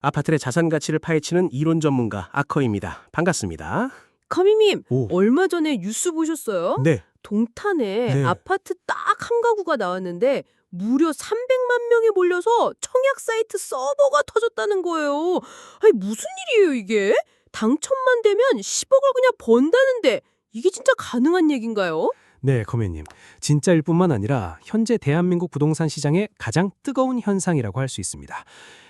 아파트의 자산 가치를 파헤치는 이론 전문가 아커입니다. 반갑습니다. 커미님, 오. 얼마 전에 뉴스 보셨어요? 네. 동탄에 네. 아파트 딱 한 가구가 나왔는데 무려 300만 명이 몰려서 청약 사이트 서버가 터졌다는 거예요. 아니 무슨 일이에요 이게? 당첨만 되면 10억을 그냥 번다는데 이게 진짜 가능한 얘긴가요? 네, 커맨님. 진짜일 뿐만 아니라 현재 대한민국 부동산 시장의 가장 뜨거운 현상이라고 할 수 있습니다.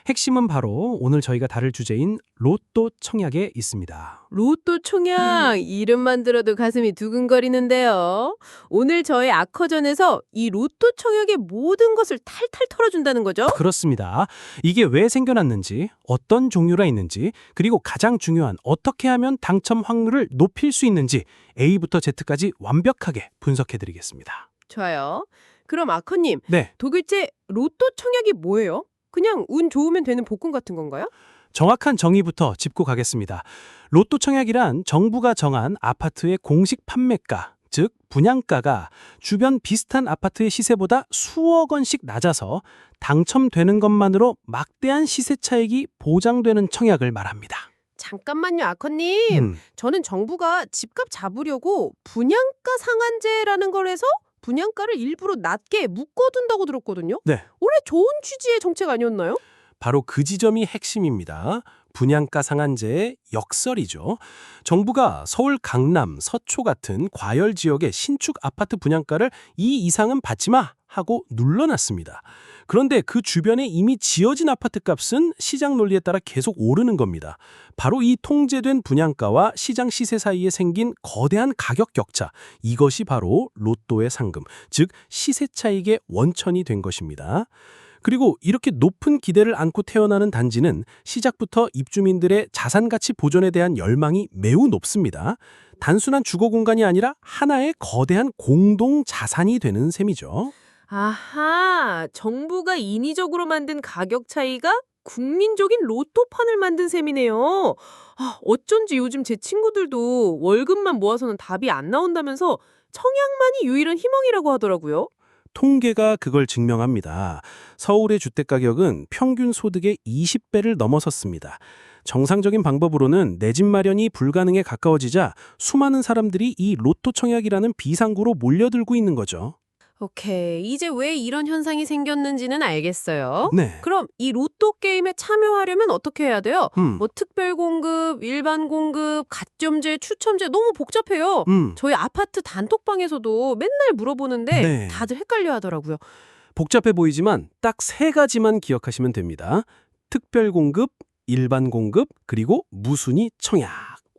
핵심은 바로 오늘 저희가 다룰 주제인 로또 청약에 있습니다. 로또 청약 이름만 들어도 가슴이 두근거리는데요. 오늘 저희 아커전에서 이 로또 청약의 모든 것을 탈탈 털어준다는 거죠? 그렇습니다. 이게 왜 생겨났는지, 어떤 종류가 있는지, 그리고 가장 중요한 어떻게 하면 당첨 확률을 높일 수 있는지 A부터 Z까지 완벽하게 분석해드리겠습니다. 좋아요. 그럼 아커님, 네, 도대체 로또 청약이 뭐예요? 그냥 운 좋으면 되는 복권 같은 건가요? 정확한 정의부터 짚고 가겠습니다. 로또 청약이란 정부가 정한 아파트의 공식 판매가, 즉 분양가가 주변 비슷한 아파트의 시세보다 수억 원씩 낮아서 당첨되는 것만으로 막대한 시세 차익이 보장되는 청약을 말합니다. 잠깐만요, 아커님. 저는 정부가 집값 잡으려고 분양가 상한제라는 걸 해서 분양가를 일부러 낮게 묶어둔다고 들었거든요. 네. 원래 좋은 취지의 정책 아니었나요? 바로 그 지점이 핵심입니다. 분양가 상한제의 역설이죠. 정부가 서울, 강남, 서초 같은 과열 지역의 신축 아파트 분양가를 이 이상은 받지 마 하고 눌러놨습니다. 그런데 그 주변에 이미 지어진 아파트 값은 시장 논리에 따라 계속 오르는 겁니다. 바로 이 통제된 분양가와 시장 시세 사이에 생긴 거대한 가격 격차, 이것이 바로 로또의 상금, 즉 시세 차익의 원천이 된 것입니다. 그리고 이렇게 높은 기대를 안고 태어나는 단지는 시작부터 입주민들의 자산 가치 보존에 대한 열망이 매우 높습니다. 단순한 주거 공간이 아니라 하나의 거대한 공동 자산이 되는 셈이죠. 아하, 정부가 인위적으로 만든 가격 차이가 국민적인 로또판을 만든 셈이네요. 아, 어쩐지 요즘 제 친구들도 월급만 모아서는 답이 안 나온다면서 청약만이 유일한 희망이라고 하더라고요. 통계가 그걸 증명합니다. 서울의 주택가격은 평균 소득의 20배를 넘어섰습니다. 정상적인 방법으로는 내 집 마련이 불가능에 가까워지자 수많은 사람들이 이 로또 청약이라는 비상구로 몰려들고 있는 거죠. 오케이. 이제 왜 이런 현상이 생겼는지는 알겠어요. 네. 그럼 이 로또 게임에 참여하려면 어떻게 해야 돼요? 음. 뭐 특별 공급, 일반 공급, 가점제, 추첨제 너무 복잡해요. 저희 아파트 단톡방에서도 맨날 물어보는데 네. 다들 헷갈려 하더라고요. 복잡해 보이지만 딱 세 가지만 기억하시면 됩니다. 특별 공급, 일반 공급, 그리고 무순위 청약.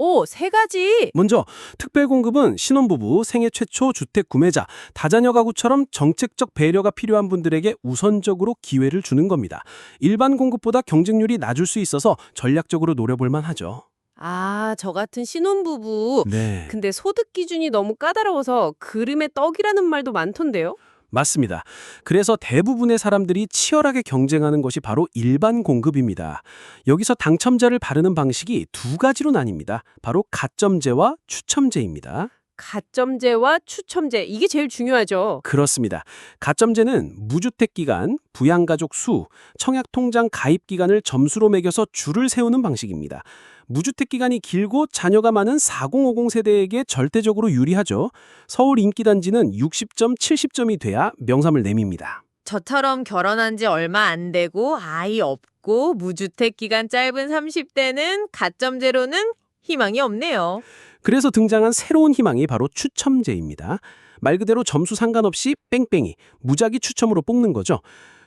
오, 세 가지. 먼저 특별 공급은 신혼부부, 생애 최초 주택 구매자, 다자녀 가구처럼 정책적 배려가 필요한 분들에게 우선적으로 기회를 주는 겁니다. 일반 공급보다 경쟁률이 낮을 수 있어서 전략적으로 노려볼 만하죠. 아, 저 같은 신혼부부. 네. 근데 소득 기준이 너무 까다로워서 그름의 떡이라는 말도 많던데요. 맞습니다. 그래서 대부분의 사람들이 치열하게 경쟁하는 것이 바로 일반 공급입니다. 여기서 당첨자를 바르는 방식이 두 가지로 나뉩니다. 바로 가점제와 추첨제입니다. 가점제와 추첨제, 이게 제일 중요하죠. 그렇습니다. 가점제는 무주택 기간, 부양가족 수, 청약통장 가입 기간을 점수로 매겨서 줄을 세우는 방식입니다. 무주택 기간이 길고 자녀가 많은 4050 세대에게 절대적으로 유리하죠. 서울 인기단지는 60점, 70점이 돼야 명함을 내밉니다. 저처럼 결혼한 지 얼마 안 되고 아이 없고 무주택 기간 짧은 30대는 가점제로는 희망이 없네요. 그래서 등장한 새로운 희망이 바로 추첨제입니다. 말 그대로 점수 상관없이 뺑뺑이, 무작위 추첨으로 뽑는 거죠.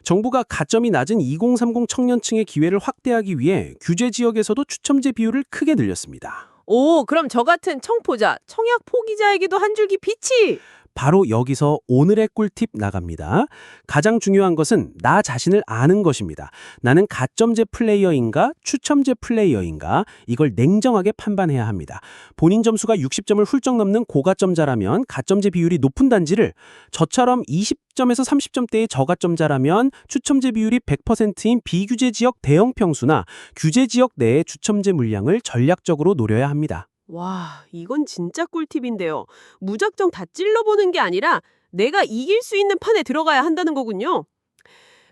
정부가 가점이 낮은 2030 청년층의 기회를 확대하기 위해 규제 지역에서도 추첨제 비율을 크게 늘렸습니다. 오, 그럼 저 같은 청포자, 청약 포기자에게도 한 줄기 빛이! 바로 여기서 오늘의 꿀팁 나갑니다. 가장 중요한 것은 나 자신을 아는 것입니다. 나는 가점제 플레이어인가 추첨제 플레이어인가 이걸 냉정하게 판단해야 합니다. 본인 점수가 60점을 훌쩍 넘는 고가점자라면 가점제 비율이 높은 단지를, 저처럼 20점에서 30점대의 저가점자라면 추첨제 비율이 100%인 비규제 지역 대형 평수나 규제 지역 내의 추첨제 물량을 전략적으로 노려야 합니다. 와, 이건 진짜 꿀팁인데요. 무작정 다 찔러보는 게 아니라 내가 이길 수 있는 판에 들어가야 한다는 거군요.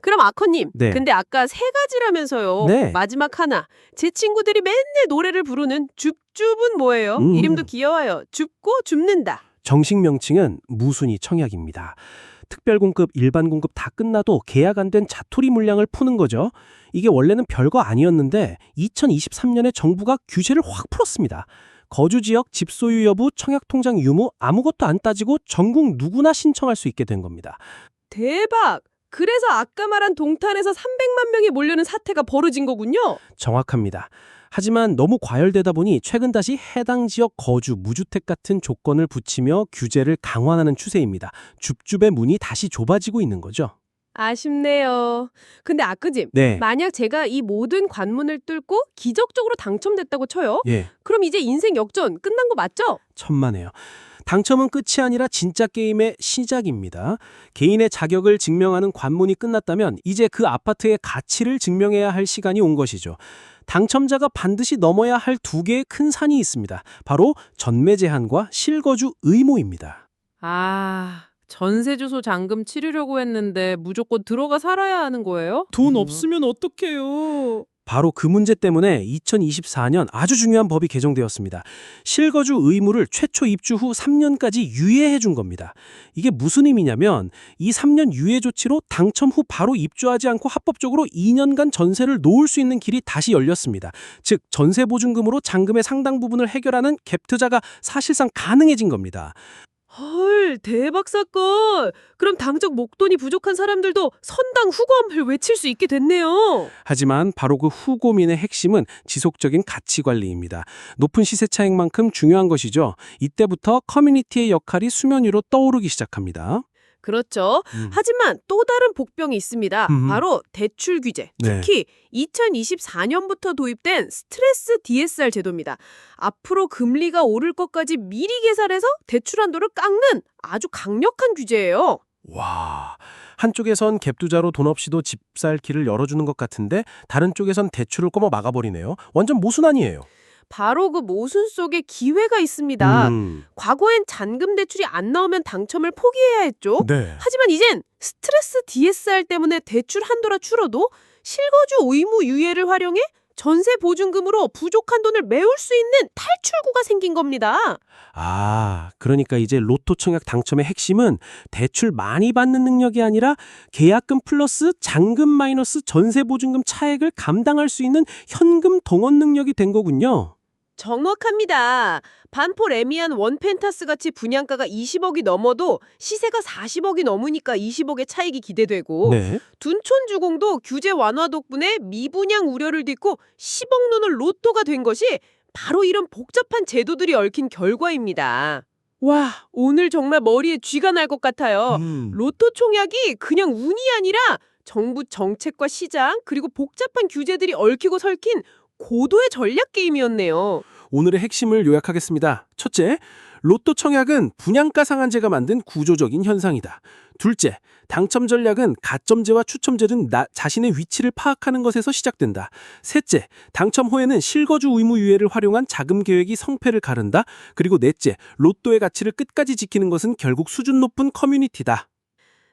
그럼 아커님, 네. 근데 아까 세 가지라면서요. 네. 마지막 하나. 제 친구들이 맨날 노래를 부르는 줍줍은 뭐예요? 이름도 귀여워요. 줍고 줍는다. 정식 명칭은 무순위 청약입니다. 특별공급, 일반공급 다 끝나도 계약 안 된 자토리 물량을 푸는 거죠. 이게 원래는 별거 아니었는데 2023년에 정부가 규제를 확 풀었습니다. 거주지역, 집소유 여부, 청약통장 유무 아무것도 안 따지고 전국 누구나 신청할 수 있게 된 겁니다. 대박! 그래서 아까 말한 동탄에서 300만 명이 몰려는 사태가 벌어진 거군요. 정확합니다. 하지만 너무 과열되다 보니 최근 다시 해당 지역 거주, 무주택 같은 조건을 붙이며 규제를 강화하는 추세입니다. 줍줍의 문이 다시 좁아지고 있는 거죠. 아쉽네요. 근데 아크집, 네. 만약 제가 이 모든 관문을 뚫고 기적적으로 당첨됐다고 쳐요? 예, 그럼 이제 인생 역전 끝난 거 맞죠? 천만에요. 당첨은 끝이 아니라 진짜 게임의 시작입니다. 개인의 자격을 증명하는 관문이 끝났다면 이제 그 아파트의 가치를 증명해야 할 시간이 온 것이죠. 당첨자가 반드시 넘어야 할 두 개의 큰 산이 있습니다. 바로 전매 제한과 실거주 의무입니다. 아, 전세 주소 잔금 치르려고 했는데 무조건 들어가 살아야 하는 거예요? 돈 없으면 어떡해요? 바로 그 문제 때문에 2024년 아주 중요한 법이 개정되었습니다. 실거주 의무를 최초 입주 후 3년까지 유예해 준 겁니다. 이게 무슨 의미냐면 이 3년 유예 조치로 당첨 후 바로 입주하지 않고 합법적으로 2년간 전세를 놓을 수 있는 길이 다시 열렸습니다. 즉 전세 보증금으로 잔금의 상당 부분을 해결하는 갭 투자가 사실상 가능해진 겁니다. 헐, 대박 사건! 그럼 당적 목돈이 부족한 사람들도 선당 후검을 외칠 수 있게 됐네요. 하지만 바로 그 후고민의 핵심은 지속적인 가치 관리입니다. 높은 시세 차익만큼 중요한 것이죠. 이때부터 커뮤니티의 역할이 수면 위로 떠오르기 시작합니다. 그렇죠. 하지만 또 다른 복병이 있습니다. 음. 바로 대출 규제. 네. 특히 2024년부터 도입된 스트레스 DSR 제도입니다. 앞으로 금리가 오를 것까지 미리 계산해서 대출 한도를 깎는 아주 강력한 규제예요. 와, 한쪽에선 갭투자로 돈 없이도 집 살 길을 열어주는 것 같은데 다른 쪽에선 대출을 꼬마 막아버리네요. 완전 모순아니에요. 바로 그 모순 속에 기회가 있습니다. 음. 과거엔 잔금 대출이 안 나오면 당첨을 포기해야 했죠. 네. 하지만 이젠 스트레스 DSR 때문에 대출 한도가 줄어도 실거주 의무 유예를 활용해 전세 보증금으로 부족한 돈을 메울 수 있는 탈출구가 생긴 겁니다. 아, 그러니까 이제 로또 청약 당첨의 핵심은 대출 많이 받는 능력이 아니라 계약금 플러스 잔금 마이너스 전세 보증금 차액을 감당할 수 있는 현금 동원 능력이 된 거군요. 정확합니다. 반포 레미안 원펜타스 같이 분양가가 20억이 넘어도 시세가 40억이 넘으니까 20억의 차익이 기대되고 네. 둔촌주공도 규제 완화 덕분에 미분양 우려를 딛고 10억 노는 로또가 된 것이 바로 이런 복잡한 제도들이 얽힌 결과입니다. 와, 오늘 정말 머리에 쥐가 날 것 같아요. 로또 총약이 그냥 운이 아니라 정부 정책과 시장 그리고 복잡한 규제들이 얽히고 설킨 고도의 전략 게임이었네요. 오늘의 핵심을 요약하겠습니다. 첫째, 로또 청약은 분양가 상한제가 만든 구조적인 현상이다. 둘째, 당첨 전략은 가점제와 추첨제는 자신의 위치를 파악하는 것에서 시작된다. 셋째, 당첨 후에는 실거주 의무 유예를 활용한 자금 계획이 성패를 가른다. 그리고 넷째, 로또의 가치를 끝까지 지키는 것은 결국 수준 높은 커뮤니티다.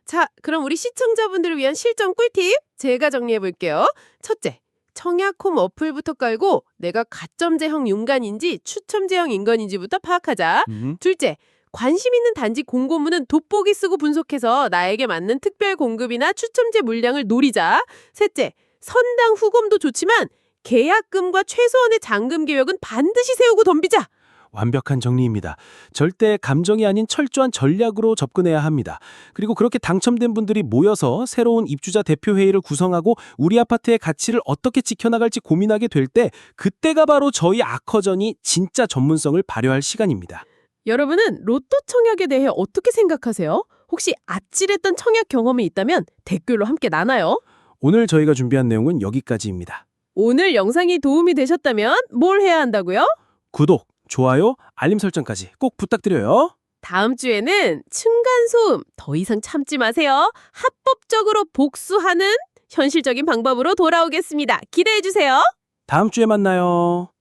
자, 그럼 우리 시청자분들을 위한 실전 꿀팁 제가 정리해 볼게요. 첫째, 청약홈 어플부터 깔고 내가 가점제형 윤간인지 추첨제형 인간인지부터 파악하자. 둘째, 관심 있는 단지 공고문은 돋보기 쓰고 분석해서 나에게 맞는 특별 공급이나 추첨제 물량을 노리자. 셋째, 선당 후검도 좋지만 계약금과 최소한의 잔금 계획은 반드시 세우고 덤비자. 완벽한 정리입니다. 절대 감정이 아닌 철저한 전략으로 접근해야 합니다. 그리고 그렇게 당첨된 분들이 모여서 새로운 입주자 대표회의를 구성하고 우리 아파트의 가치를 어떻게 지켜나갈지 고민하게 될 때 그때가 바로 저희 아커전이 진짜 전문성을 발휘할 시간입니다. 여러분은 로또 청약에 대해 어떻게 생각하세요? 혹시 아찔했던 청약 경험이 있다면 댓글로 함께 나눠요. 오늘 저희가 준비한 내용은 여기까지입니다. 오늘 영상이 도움이 되셨다면 뭘 해야 한다고요? 구독, 좋아요, 알림 설정까지 꼭 부탁드려요. 다음 주에는 층간소음 더 이상 참지 마세요. 합법적으로 복수하는 현실적인 방법으로 돌아오겠습니다. 기대해 주세요. 다음 주에 만나요.